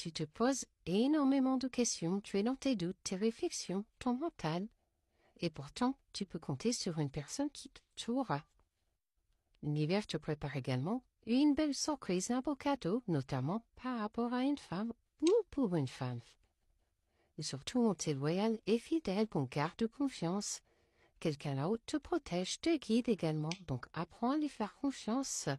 Tu te poses énormément de questions, tu es dans tes doutes, tes réflexions, ton mental, et pourtant tu peux compter sur une personne qui t'aura. L'univers te prépare également une belle surprise, un beau cadeau, notamment par rapport à une femme ou pour une femme. Et surtout, on t'est loyal et fidèle, donc garde confiance. Quelqu'un là-haut te protège, te guide également, donc apprends à lui faire confiance.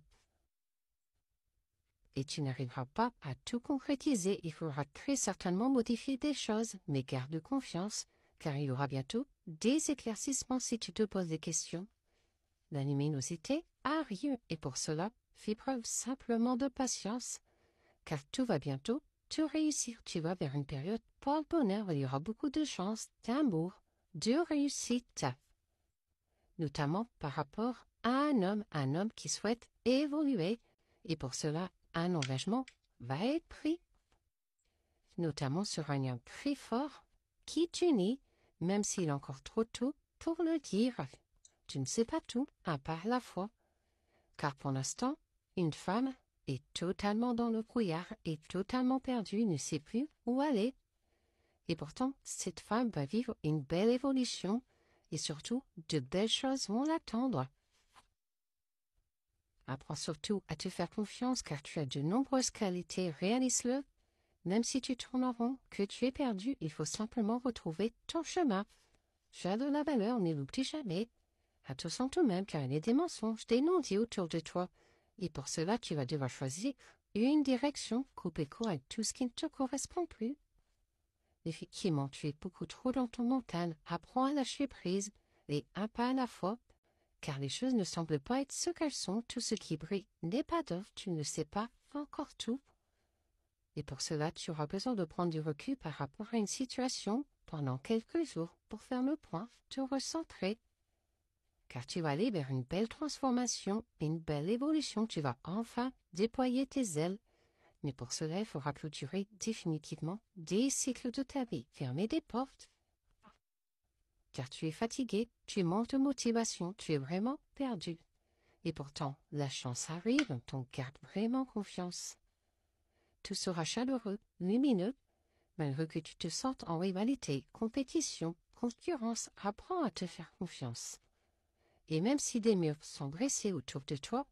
Et tu n'arriveras pas à tout concrétiser, il faudra très certainement modifier des choses, mais garde confiance, car il y aura bientôt des éclaircissements si tu te poses des questions. La luminosité arrive, et pour cela, fais preuve simplement de patience, car tout va bientôt te réussir. Tu vas vers une période pour le bonheur, il y aura beaucoup de chance, d'amour, de réussite, notamment par rapport à un homme qui souhaite évoluer, et pour cela, un engagement va être pris, notamment sur un lien très fort qui t'unit, même s'il est encore trop tôt pour le dire. Tu ne sais pas tout, un pas à la fois, car pour l'instant, une femme est totalement dans le brouillard, est totalement perdue, ne sait plus où aller. Et pourtant, cette femme va vivre une belle évolution, et surtout, de belles choses vont l'attendre. Apprends surtout à te faire confiance, car tu as de nombreuses qualités, réalise-le. Même si tu tournes en rond, que tu es perdu, il faut simplement retrouver ton chemin. Tu as de la valeur, ne l'oublie jamais. Attention tout de même, car il y a des mensonges, des non-dits autour de toi. Et pour cela, tu vas devoir choisir une direction, couper court avec tout ce qui ne te correspond plus. Effectivement, tu es beaucoup trop dans ton mental. Apprends à lâcher prise, et un pas à la fois, car les choses ne semblent pas être ce qu'elles sont. Tout ce qui brille n'est pas d'or, tu ne sais pas encore tout. Et pour cela, tu auras besoin de prendre du recul par rapport à une situation pendant quelques jours pour faire le point, te recentrer. Car tu vas aller vers une belle transformation, une belle évolution. Tu vas enfin déployer tes ailes. Mais pour cela, il faudra clôturer définitivement des cycles de ta vie, fermer des portes. Car tu es fatigué, tu manques de motivation, tu es vraiment perdu. Et pourtant, la chance arrive, donc garde vraiment confiance. Tout sera chaleureux, lumineux, malgré que tu te sentes en rivalité, compétition, concurrence, apprends à te faire confiance. Et même si des murs sont dressés autour de toi,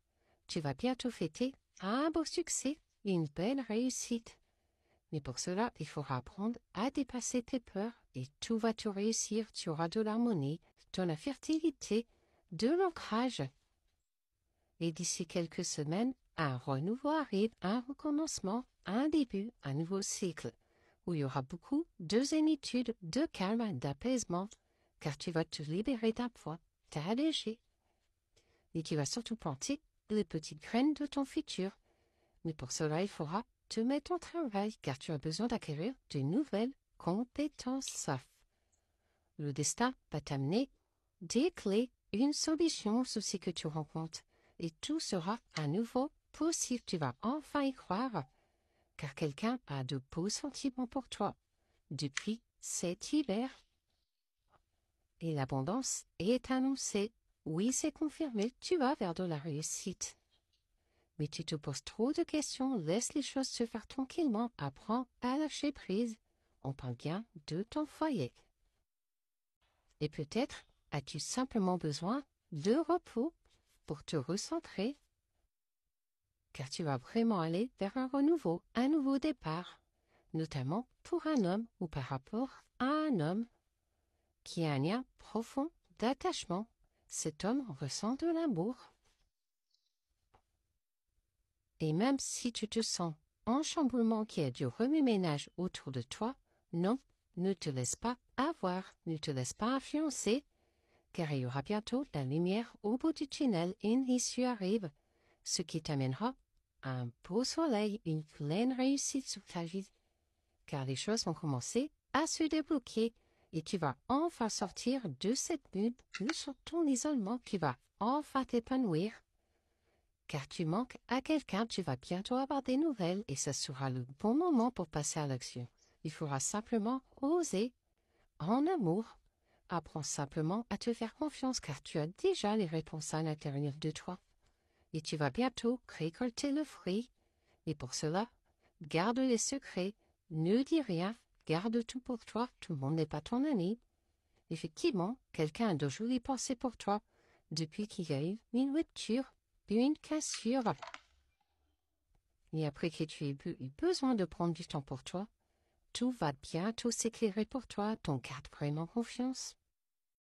tu vas bientôt fêter un beau succès et une belle réussite. Mais pour cela, il faudra apprendre à dépasser tes peurs et tout va te réussir. Tu auras de l'harmonie, de la fertilité, de l'ancrage. Et d'ici quelques semaines, un renouveau arrive, un recommencement, un début, un nouveau cycle, où il y aura beaucoup de zénitude, de calme, d'apaisement, car tu vas te libérer d'un poids, t'alléger. Et tu vas surtout planter les petites graines de ton futur. Mais pour cela, il faudra te mettre au travail, car tu as besoin d'acquérir de nouvelles compétences. Le destin va t'amener des clés, une solution au souci que tu rencontres. Et tout sera à nouveau possible. Tu vas enfin y croire, car quelqu'un a de beaux sentiments pour toi depuis cet hiver. Et l'abondance est annoncée. Oui, c'est confirmé, tu vas vers de la réussite. Mais tu te poses trop de questions, laisse les choses se faire tranquillement, apprends à lâcher prise. On parle bien de ton foyer. Et peut-être as-tu simplement besoin de repos pour te recentrer, car tu vas vraiment aller vers un renouveau, un nouveau départ, notamment pour un homme ou par rapport à un homme qui a un lien profond d'attachement. Cet homme ressent de l'amour. Et même si tu te sens en chamboulement, qui a du remue-ménage autour de toi, non, ne te laisse pas avoir, ne te laisse pas influencer, car il y aura bientôt la lumière au bout du tunnel et une issue arrive, ce qui t'amènera à un beau soleil, une pleine réussite sur ta vie, car les choses vont commencer à se débloquer et tu vas enfin sortir de cette bulle, de ton isolement, tu vas enfin t'épanouir. Car tu manques à quelqu'un, tu vas bientôt avoir des nouvelles et ce sera le bon moment pour passer à l'action. Il faudra simplement oser en amour. Apprends simplement à te faire confiance car tu as déjà les réponses à l'intérieur de toi. Et tu vas bientôt récolter le fruit. Et pour cela, garde les secrets, Ne dis rien, garde tout pour toi, tout le monde n'est pas ton ami. Effectivement, quelqu'un a de jolies pensées pour toi, depuis qu'il y a eu une rupture, puis une cassure. Et après que tu aies eu besoin de prendre du temps pour toi, tout va bien, tout s'éclairer pour toi, ton garde vraiment confiance.